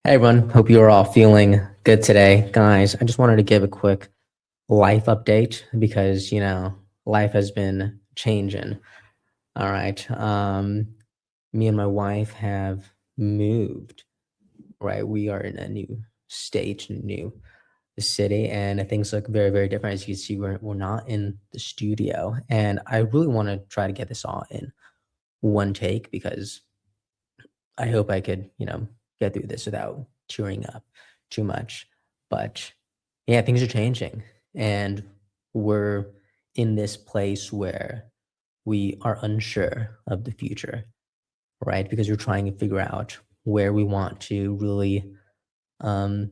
Hey everyone, hope you are all feeling good today. Guys, I just wanted to give a quick life update because, life has been changing. All right. Me and my wife have moved, right? We are in a new state, new city, and things look very, very different. As you can see, we're not in the studio. And I really want to try to get this all in one take because I hope I could, get through this without chewing up too much. But yeah, things are changing. And we're in this place where we are unsure of the future, right? Because we're trying to figure out where we want to really um,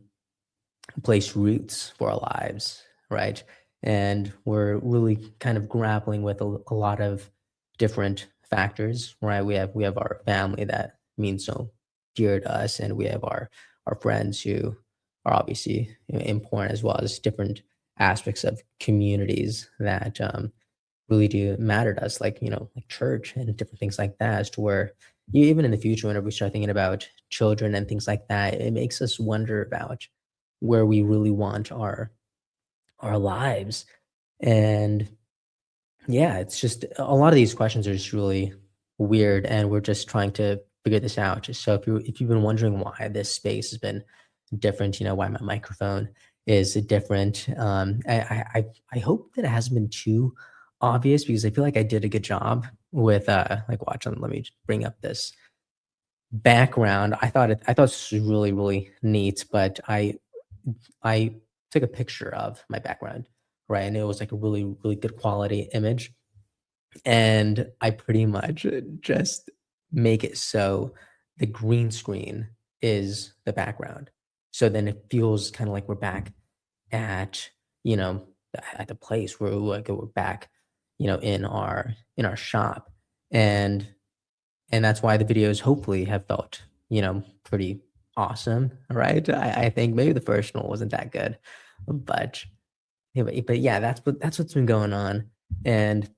place roots for our lives, right? And we're really kind of grappling with a lot of different factors, right? We have our family that means so dear to us, and we have our friends who are obviously important, as well as different aspects of communities that really do matter to us, like like church and different things like that. As to where even in the future, whenever we start thinking about children and things like that, it makes us wonder about where we really want our lives. And yeah, it's just a lot of these questions are just really weird, and we're just trying to figure this out. So if you've been wondering why this space has been different, why my microphone is different, I hope that it hasn't been too obvious, because I feel like I did a good job with like watch on. Let me just bring up this background. I thought this was really, really neat, but I took a picture of my background, right? And it was like a really, really good quality image. And I pretty much just make it so the green screen is the background. So then it feels kind of like we're back at, you know, at the place where we're back, in our shop. And that's why the videos hopefully have felt, pretty awesome, right? I think maybe the first one wasn't that good, but but yeah, that's what's been going on, and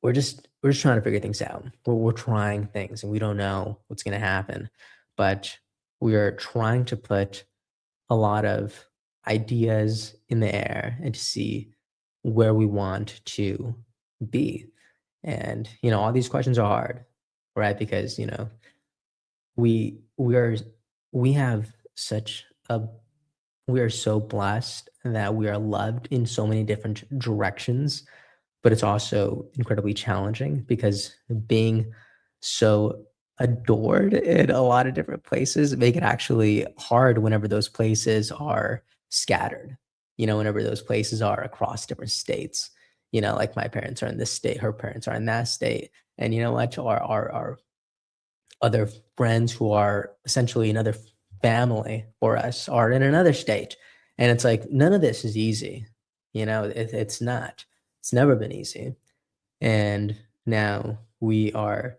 we're just trying to figure things out. We're trying things, and we don't know what's gonna happen, but we are trying to put a lot of ideas in the air and to see where we want to be. And all these questions are hard, right? Because we we are we have such a we are so blessed that we are loved in so many different directions, but it's also incredibly challenging because being so adored in a lot of different places make it actually hard whenever those places are scattered. Whenever those places are across different states. Like my parents are in this state, her parents are in that state, and you know what? Our other friends who are essentially another family for us are in another state. And it's like, none of this is easy. It's not. It's never been easy. And now we are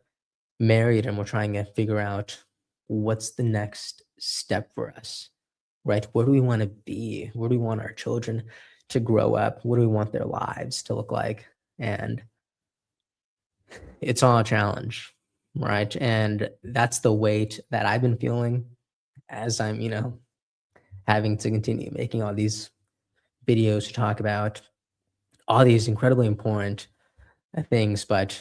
married and we're trying to figure out what's the next step for us, right? Where do we want to be? Where do we want our children to grow up? What do we want their lives to look like? And it's all a challenge, right? And that's the weight that I've been feeling as I'm, having to continue making all these videos to talk about all these incredibly important things. But,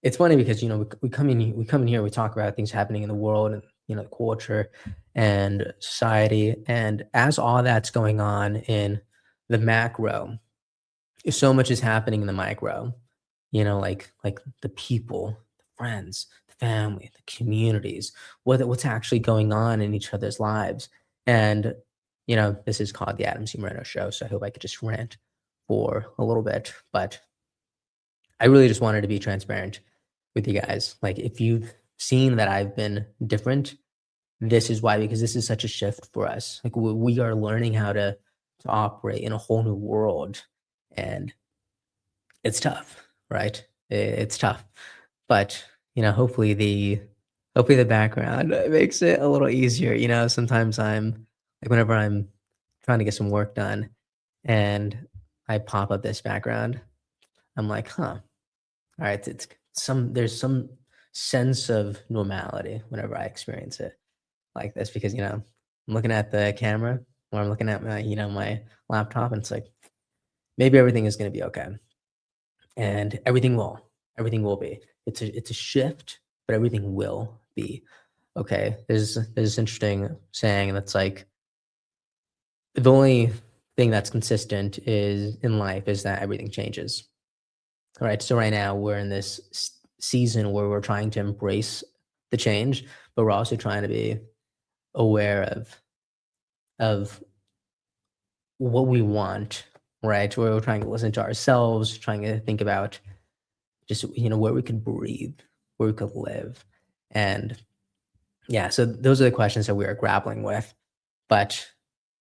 it's funny because, we come in here, we talk about things happening in the world and, culture and society. And as all that's going on in the macro, so much is happening in the micro. Like the people, the friends, the family, the communities, what's actually going on in each other's lives. And this is called the Adam C. Moreno Show, so I hope I could just rant for a little bit. But I really just wanted to be transparent with you guys. Like, if you've seen that I've been different, this is why, because this is such a shift for us. Like, we are learning how to operate in a whole new world, and it's tough, right? It's tough, but hopefully the background makes it a little easier. Sometimes I'm like, whenever I'm trying to get some work done, and I pop up this background, I'm like, huh, all right, it's there's some sense of normality whenever I experience it like this because, I'm looking at the camera or I'm looking at my laptop and it's like, maybe everything is going to be okay. And everything will be. It's a shift, but everything will be okay. There's this interesting saying that's like, the only thing that's consistent is in life is that everything changes. All right. So right now we're in this season where we're trying to embrace the change, but we're also trying to be aware of what we want, right? Where we're trying to listen to ourselves, trying to think about just where we could breathe, where we could live, and yeah. So those are the questions that we are grappling with. But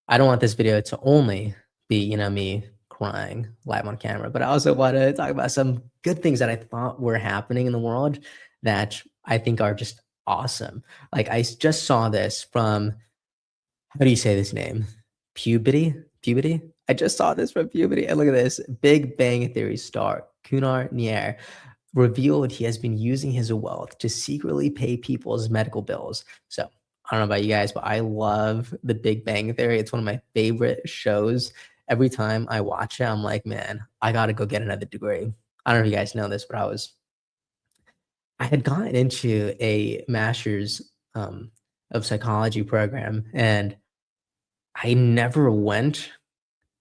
I don't want this video to only be me crying live on camera, but I also want to talk about some good things that I thought were happening in the world that I think are just awesome. Like just saw this from, how do you say this name? Puberty? Puberty? I just saw this from Puberty. And look at this. Big Bang Theory star Kunar Nier revealed he has been using his wealth to secretly pay people's medical bills. So I don't know about you guys, but I love The Big Bang Theory. It's one of my favorite shows. Every time I watch it, I'm like, man, I got to go get another degree. I don't know if you guys know this, but I had gotten into a master's of psychology program and I never went,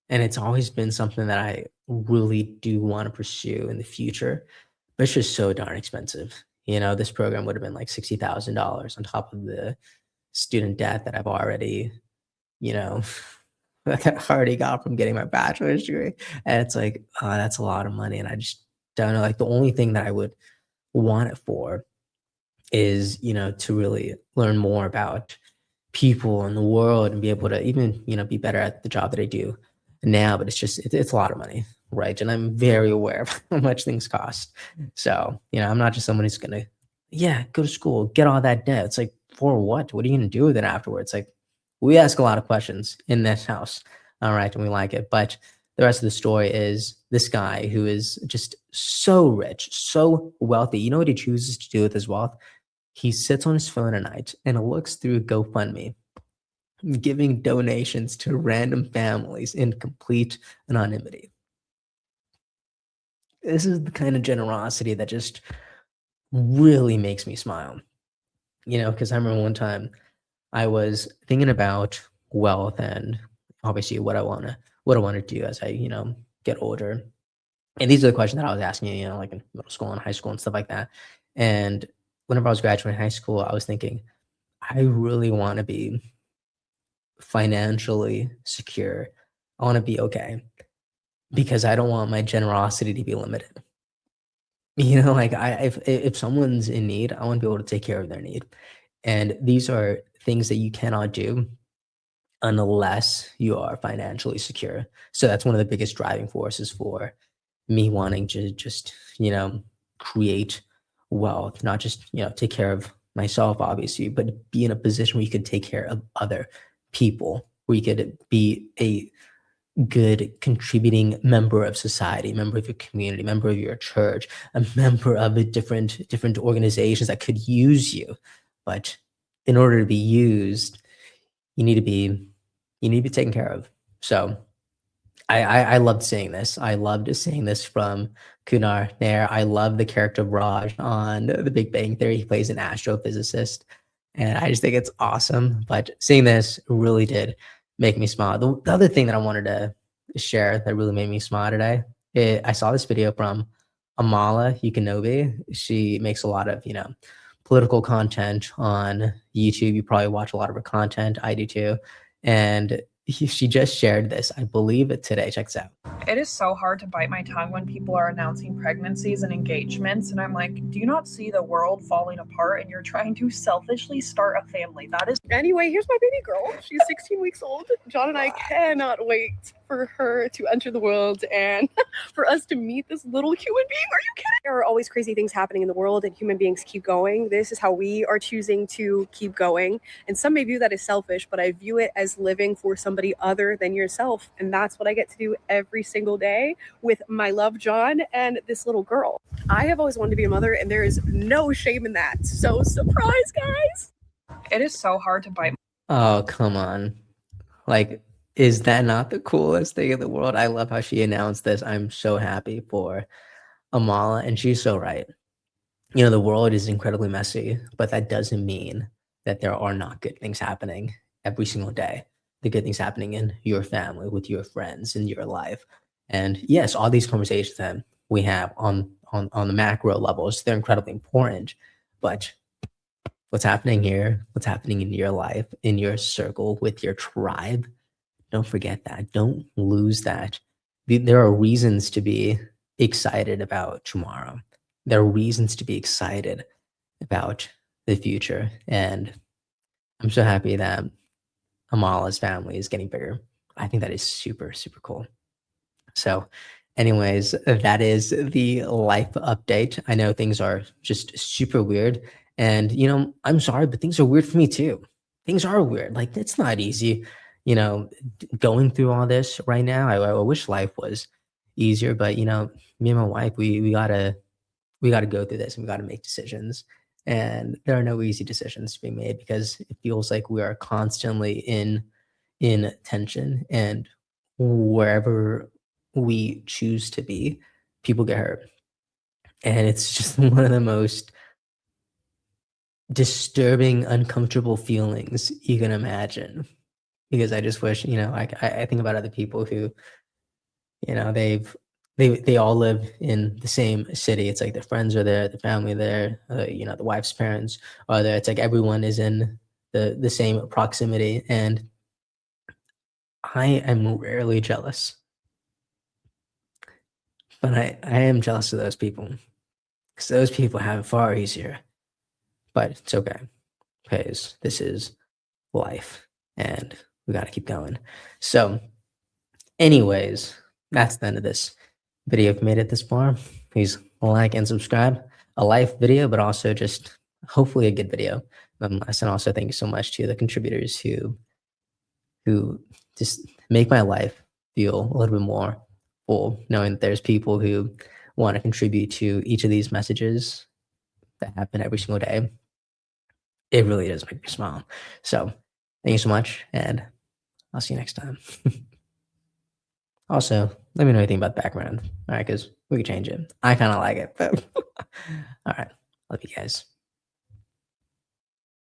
and it's always been something that I really do want to pursue in the future, but it's just so darn expensive. This program would have been like $60,000 on top of the student debt that I've already, you know, like I already got from getting my bachelor's degree. And it's like, oh, that's a lot of money. And I just don't know. Like the only thing that I would want it for is, to really learn more about people in the world and be able to even, be better at the job that I do now. But it's a lot of money, right? And I'm very aware of how much things cost. So, I'm not just someone who's gonna, yeah, go to school, get all that debt. It's like, for what? What are you gonna do with it afterwards? Like, we ask a lot of questions in this house. All right, and we like it. But the rest of the story is this guy who is just so rich, so wealthy. You know what he chooses to do with his wealth? He sits on his phone at night and looks through GoFundMe, giving donations to random families in complete anonymity. This is the kind of generosity that just really makes me smile. Because I remember one time I was thinking about wealth and obviously what I want to do as I, get older. And these are the questions that I was asking, like in middle school and high school and stuff like that. And whenever I was graduating high school, I was thinking, I really want to be financially secure. I want to be okay because I don't want my generosity to be limited. Like if someone's in need, I want to be able to take care of their need. And these are things that you cannot do unless you are financially secure. So that's one of the biggest driving forces for me wanting to just, create wealth, not just, take care of myself, obviously, but be in a position where you could take care of other people, where you could be a good contributing member of society, member of your community, member of your church, a member of a different organizations that could use you. But in order to be used, you need to be taken care of. So I loved seeing this. I loved seeing this from Kunar Nair. I love the character of Raj on The Big Bang Theory. He plays an astrophysicist, and I just think it's awesome. But seeing this really did make me smile. The other thing that I wanted to share that really made me smile today, I saw this video from Amala Yukinobi. She makes a lot of, political content on YouTube. You probably watch a lot of her content. I do too. And she just shared this, I believe it today. Check this out. It is so hard to bite my tongue when people are announcing pregnancies and engagements, and I'm like, do you not see the world falling apart and you're trying to selfishly start a family? That is. Anyway, here's my baby girl. She's 16 weeks old. John and I cannot wait for her to enter the world and for us to meet this little human being. Are you kidding? There are always crazy things happening in the world and human beings keep going. This is how we are choosing to keep going. And some may view that as selfish, but I view it as living for somebody other than yourself. And that's what I get to do every single day with my love, John, and this little girl. I have always wanted to be a mother, and there is no shame in that. So surprise, guys! It is so hard to bite. Oh, come on. Like, is that not the coolest thing in the world? I love how she announced this. I'm so happy for Amala, and she's so right. You know, the world is incredibly messy, but that doesn't mean that there are not good things happening every single day. The good things happening in your family, with your friends, in your life. And yes, all these conversations that we have on the macro levels, they're incredibly important. But what's happening here, what's happening in your life, in your circle, with your tribe, don't forget that. Don't lose that. There are reasons to be excited about tomorrow. There are reasons to be excited about the future. And I'm so happy that Amala's family is getting bigger. I think that is super, super cool. So, anyways, that is the life update. I know things are just super weird. And, you know, I'm sorry, but things are weird for me too. Things are weird. Like, it's not easy, you know, going through all this right now. I wish life was easier, but, you know, me and my wife, we gotta go through this and we gotta make decisions. And there are no easy decisions to be made because it feels like we are constantly in tension, and wherever we choose to be, people get hurt. And it's just one of the most disturbing, uncomfortable feelings you can imagine. Because I just wish, you know, I think about other people who, you know, they all live in the same city. It's like their friends are there, the family there, you know, the wife's parents are there. It's like everyone is in the same proximity, and I am rarely jealous. But I am jealous of those people because those people have it far easier. But it's okay because this is life and we got to keep going. So, anyways, that's the end of this video. If you made it this far, please like and subscribe. A life video, but also just hopefully a good video nonetheless. And also thank you so much to the contributors who just make my life feel a little bit more full, knowing that there's people who want to contribute to each of these messages that happen every single day. It really does make me smile. So thank you so much, and I'll see you next time. Also, let me know anything about the background, all right? Because we can change it. I kind of like it, but all right. Love you guys.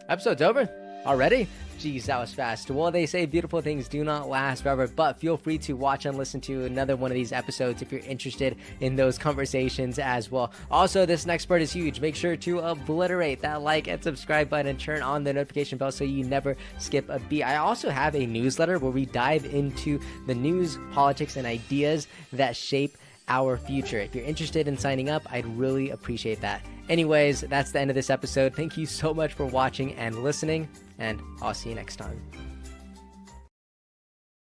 Episode's over already? Geez, that was fast. Well, they say beautiful things do not last forever, but feel free to watch and listen to another one of these episodes if you're interested in those conversations as well. Also, this next part is huge. Make sure to obliterate that like and subscribe button and turn on the notification bell so you never skip a beat. I also have a newsletter where we dive into the news, politics, and ideas that shape our future. If you're interested in signing up, I'd really appreciate that. Anyways, that's the end of this episode. Thank you so much for watching and listening, and I'll see you next time.